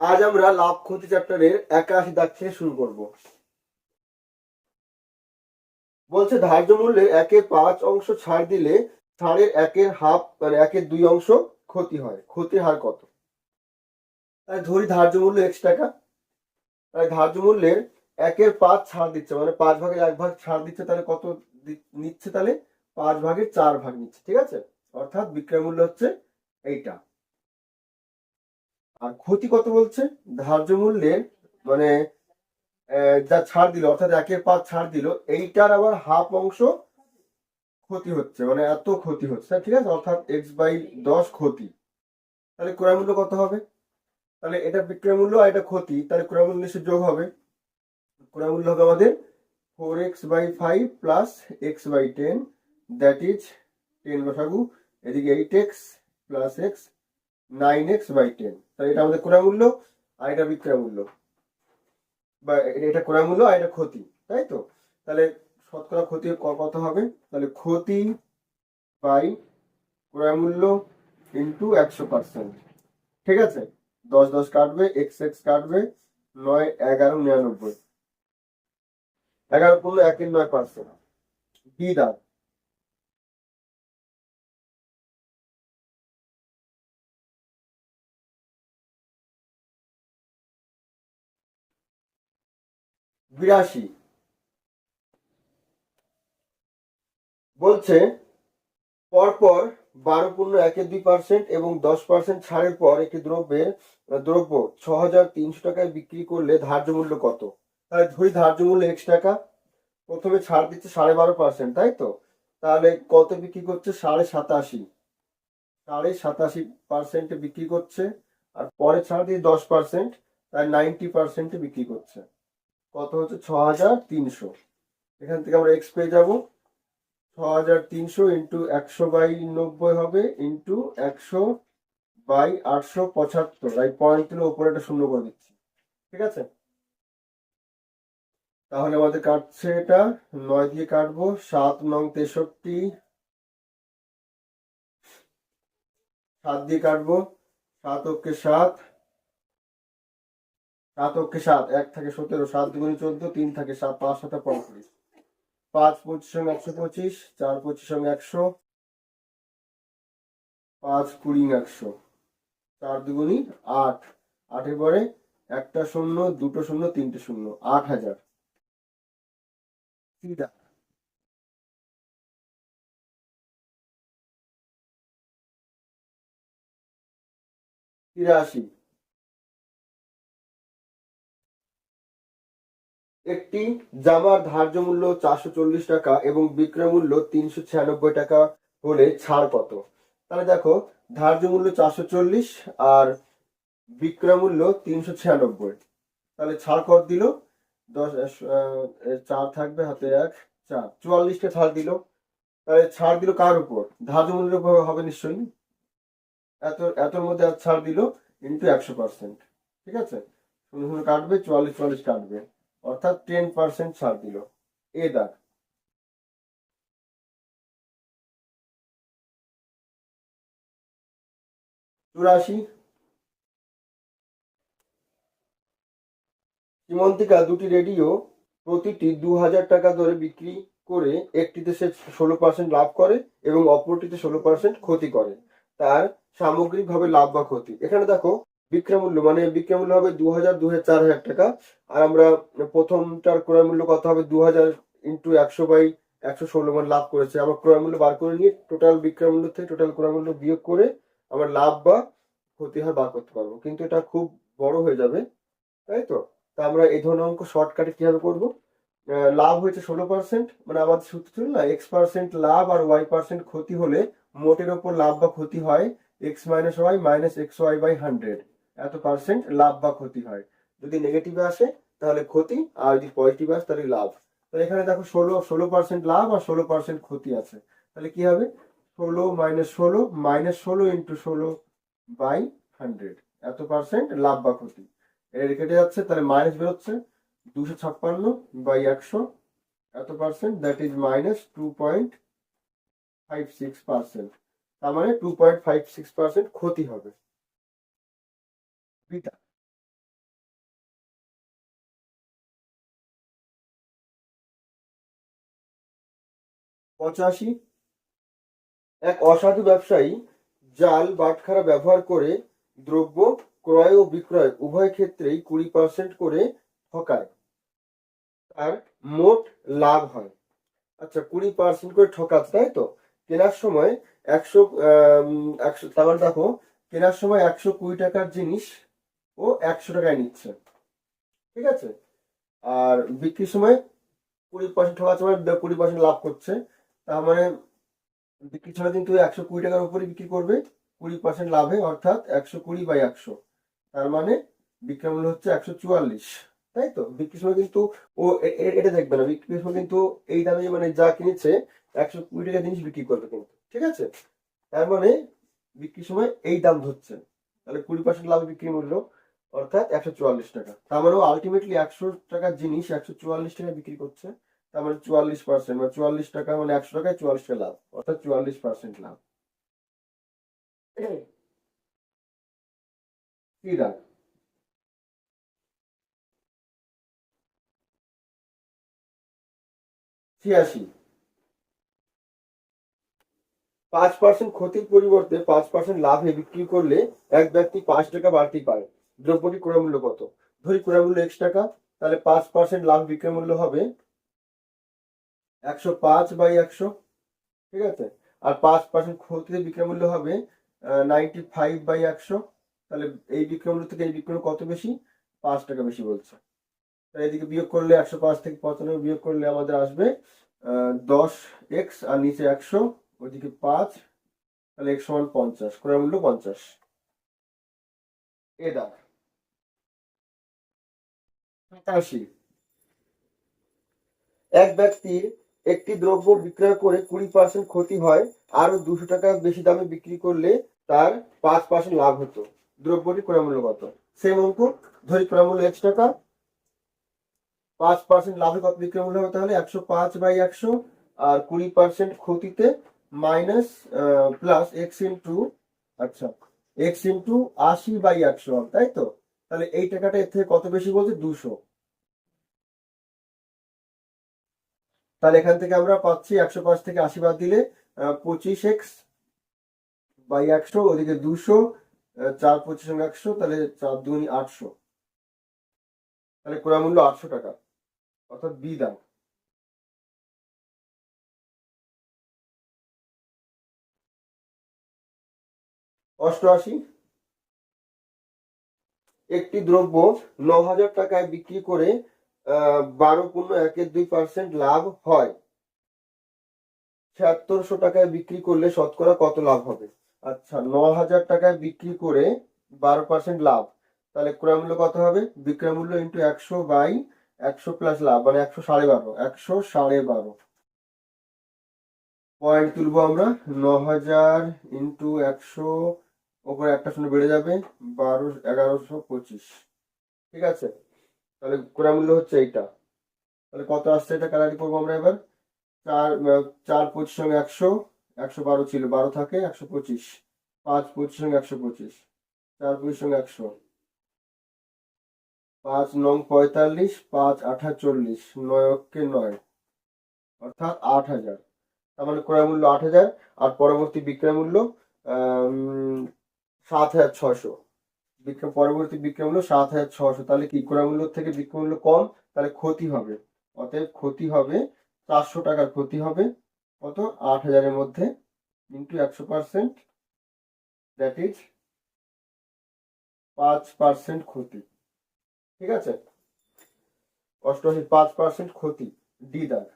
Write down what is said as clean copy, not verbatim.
আজ আমরা লাভ ক্ষতি চ্যাপ্টারের 81 দাগ থেকে শুরু করব। বলছে ধার্য মূল্যে 1/5 অংশ ছাড় দিলে ছাড়ের 1/2 মানে 1/2 অংশ ক্ষতি হয়, ক্ষতির হার কত? তাই ধরি ধার্য মূল্য x টাকা, তাই ধার্য মূল্যের 1/5 ছাড় দিচ্ছে, মানে 5/1 ছাড় দিচ্ছে, তাহলে কত নিচ্ছে? তাহলে 5/4 নিচ্ছে, ঠিক আছে। অর্থাৎ বিক্রয় মূল্য হচ্ছে এইটা। আর ক্ষতি কত বলছে? ধার্য মূল্যের মানে যা ছাড় দিল, অর্থাৎ 1/5 ছাড় দিল, এইটার আবার হাফ অংশ ক্ষতি হচ্ছে, মানে এত ক্ষতি হচ্ছে, ঠিক আছে। অর্থাৎ x/10 ক্ষতি। তাহলে ক্রয় মূল্য কত হবে? তাহলে এটা বিক্রয় মূল্য আর এটা ক্ষতি, তাহলে ক্রয় মূল্য নিশ্চয় যোগ হবে। ক্রয় মূল্য হবে আমাদের 4x/5 plus x/10, that is 10 বসাগু, এদিকে 8x প্লাস x, 9x/10। তাহলে এটা আমাদের ক্রয় মূল্য আর এটা বিক্রয় মূল্য, বা এটা ক্রয় মূল্য আর এটা ক্ষতি, তাই তো। তাহলে শতকরা ক্ষতি কত হবে? তাহলে ক্ষতি বাই ক্রয় মূল্য ইন্টু 100%, ঠিক আছে। 10 কাটবে, x কাটবে, 9 11 99, 11 × 1 = 9%। বি দাগ। বিরাশি বলছে পরপর 12.12% এবং 10% ছাড়ের পর একটি দ্রব্য 6,300 টাকায় বিক্রি করলে ধার্য মূল্য কত? তাহলে ধরি ধার্য মূল্য x টাকা, প্রথমে ছাড় দিচ্ছে 12.5%, তাই তো। তাহলে কত বিক্রি করছে? 87.5, 87.5% বিক্রি করছে। আর পরে ছাড় দিয়ে 10%, তাই 90% বিক্রি করছে। কত হচ্ছে? 6,300। এখান থেকে আমরা এক্স পেয়ে যাবো। 6,300 ইন্টু 100/90 হবে, ইন্টু 100/875। এই পয়েন্ট তুলে উপরে একটা শূন্য করে দিচ্ছি, ঠিক আছে। তাহলে আমাদের কাটছে এটা 9 দিয়ে কাটবো, 7 9 63, 7 দিয়ে কাটবো, 7 অক্ষে 7, 7 অক্ষে 7, 1 থাকে 17, 7 2 14, 3 থাকে 7, 5 7 35, 5 25 সঙ্গে 125, 4 25 সঙ্গে 100, 5 20 100, 4 2 8, 8-এর পরে একটা শূন্য, দুটো শূন্য, তিনটে শূন্য, 8,000। 83 একটি জামার ধার্য মূল্য 440 টাকা এবং বিক্রয় মূল্য 396 টাকা হলে ছাড় কত? তাহলে দেখো, ধার্য মূল্য 440 আর বিক্রয় মূল্য 396, তাহলে ছাড় কত দিল? 10 4 থাকবে হাতে, 1 4, 44টা ছাড় দিল। তাহলে ছাড় দিল কার উপর? ধার্য মূল্যের উপর হবে নিশ্চয়ই। এতর মধ্যে আর ছাড় দিল ইন্টু 100%, ঠিক আছে। শূন্য শূন্য কাটবে, 44 44 কাটবে, অর্থাৎ 10% ছাড় দিল। এ দাগ। 84 সীমন্তিকা দুটি রেডিও প্রতিটি 2,000 টাকা দরে বিক্রি করে একটিতে সে 16% লাভ করে এবং অপরটিতে 16% ক্ষতি করে। তার সামগ্রিকভাবে লাভ বা ক্ষতি। এখানে দেখো, বিক্রয় মূল্য মানে বিক্রয় মূল্য হবে 2,000, 2,000 4,000 টাকা। আর আমরা প্রথমটার ক্রয় মূল্য কত হবে? 2,000 ইন্টু 100/116, মানে লাভ করেছে। আমার ক্রয় মূল্য বার করে নিয়ে টোটাল বিক্রয় মূল্য থেকে টোটাল ক্রয় মূল্য বিয়োগ করে আমার লাভ বা ক্ষতি হার বার করতে পারবো, কিন্তু এটা খুব বড় হয়ে যাবে, তাই তো। তা আমরা এই ধরনের অঙ্ক শর্টকাটে কিভাবে করবো? লাভ হয়েছে 16%, মানে আমাদের সূত্র ছিল না, x% লাভ আর y% ক্ষতি হলে মোটের ওপর লাভ বা ক্ষতি হয় x - y মাইনাস xy/100, এত পার্সেন্ট লাভ বা ক্ষতি হয়। যদি নেগেটিভে আসে তাহলে ক্ষতি, আর যদি পজিটিভ আসে তাহলে লাভ। তাহলে এখানে দেখো 16% লাভ আর 16% ক্ষতি আছে। তাহলে কি হবে? 16 - 16 ইন্টু 16/100, এত পার্সেন্ট লাভ বা ক্ষতি। এর কেটে যাচ্ছে, তাহলে মাইনাস বেরোচ্ছে, 256/100, এত পার্সেন্ট, দ্যাট ইজ মাইনাস 2.56%। তার মানে 2.56% ক্ষতি হবে। 85, এক অসাধু ব্যবসায়ী জাল বাটখারা ব্যবহার করে দ্রব্য ক্রয় ও বিক্রয় উভয় ক্ষেত্রেই 20% করে ঠকায়, তার মোট লাভ হয়। আচ্ছা, 20% করে ঠকাচ্ছে, তাই তো? কেনার সময় 100, 100, তার মানে দেখো, কেনার সময় 120 টাকার জিনিস ও 100 টাকায় নিচ্ছে, ঠিক আছে? আর বিক্রির সময় 20% ঠকাচ্ছে, মানে 20% লাভ করছে। তার মানে বিক্রির সময় কিন্তু 120 টাকার উপরে বিক্রি করবে 20% লাভে, অর্থাৎ 120/100। তার মানে বিক্রয় মূল্য হচ্ছে 144, তাই তো? বিক্রির সময় কিন্তু ও এটা দেখবে না, বিক্রির সময় কিন্তু এই দামে, মানে যা কিনেছে 120 টাকা জিনিস বিক্রি করবে কিন্তু, ঠিক আছে? তার মানে বিক্রির সময় এই দাম ধরছে, তাহলে 20% লাভ বিক্রি মূল্য, অর্থাৎ 144 টাকা। তার মানে ও আলটিমেটলি 100 টাকার জিনিস 144 টাকা বিক্রি করছে। তার মানে 44%, মানে 44 টাকা, মানে 100 টাকায় 44 টাকা লাভ, অর্থাৎ 44% লাভ। কি দাম? 86। 5% ক্ষতির পরিবর্তে 5% লাভে বিক্রি করলে এক ব্যক্তি 5 টাকা বাড়তি পায়। দ্রব্যটির ক্রয় মূল্য কত? ধরি ক্রয় মূল্য X টাকা, তাহলে 5% লাভ বিক্রয় মূল্য হবে 105/100, ঠিক আছে? আর 5% ক্ষতিতে বিক্রয় মূল্য হবে 95/100। তাহলে এই বিক্রয় মূল্য থেকে এই বিক্রয় মূল্য কত বেশি? 5 টাকা বেশি বলছে। তাহলে এদিকে বিয়োগ করলে 105 থেকে 95 বিয়োগ করলে আমাদের আসবে 10x, আর নিচে 100, ওইদিকে 5, তাহলে x সমান 50, ক্রয় মূল্য 50। এ দাগ। 87, এক ব্যক্তির একটি দ্রব্য বিক্রয় করে 20% ক্ষতি হয়, আরো 200 টাকা বেশি দামে বিক্রি করলে তার 5% লাভ হতো। দ্রব্যটি ক্রয় মূল্য কত? সেম অঙ্ক। ধরি ক্রয় মূল্য X টাকা, 5% লাভে কত বিক্রয় মূল্য হবে? তাহলে 105/100, আর 20% ক্ষতিতে মাইনাস প্লাস এক্স ইন্টু, আচ্ছা, এক্স ইন্টু 80/100, তাই তো? তাহলে এই টাকাটা এর থেকে কত বেশি বলছে? 200। তাহলে এখান থেকে আমরা পাচ্ছি 105 থেকে 80 বাদ দিলে 25x/100, ওদিকে 200, 4×25=100, তাহলে 4×2=800, তাহলে ক্রয় মূল্য 800 টাকা, অর্থাৎ বি দাম। 88, একটি দ্রব্য 9,000 টাকায় বিক্রি করে 12.12% লাভ হয়, 7600 টাকায় বিক্রি করলে শতকরা কত লাভ হবে? আচ্ছা, 9,000 টাকায় বিক্রি করে 12% লাভ, তাহলে ক্রয় মূল্য কত হবে? বিক্রয় মূল্য ইন্টু 100/100 প্লাস লাভ, মানে 112.5, 112.5 পয়েন্ট তুলবো আমরা। 9,000 ইন্টু 100, ওপরে একটা শূন্য বেড়ে যাবে, 1125, ঠিক আছে? তাহলে ক্রয় মূল্য হচ্ছে এইটা। তাহলে কত আসছে, এটা কাটাকাটি করবো আমরা এবার। 4×25=100, 112 ছিল, 12 থাকে 125, 5×25=125, 4×25=100, 5×9=45, 5×8=40, 9×9, অর্থাৎ 8,000। তার মানে ক্রয় মূল্য 8,000, আর পরবর্তী বিক্রয় মূল্য 7,600। পরবর্তী বিক্রয় মূল্য 7,600, তাহলে কি ক্রয় মূল্য থেকে বিক্রয় মূল্য কম, তাহলে ক্ষতি হবে। অতএব ক্ষতি হবে 400 টাকার ক্ষতি হবে, কত? 8,000-এর মধ্যে, ইন্টু 100%, দ্যাট ইজ 5% ক্ষতি, ঠিক আছে? 88, 5% ক্ষতি, ডি দাগ।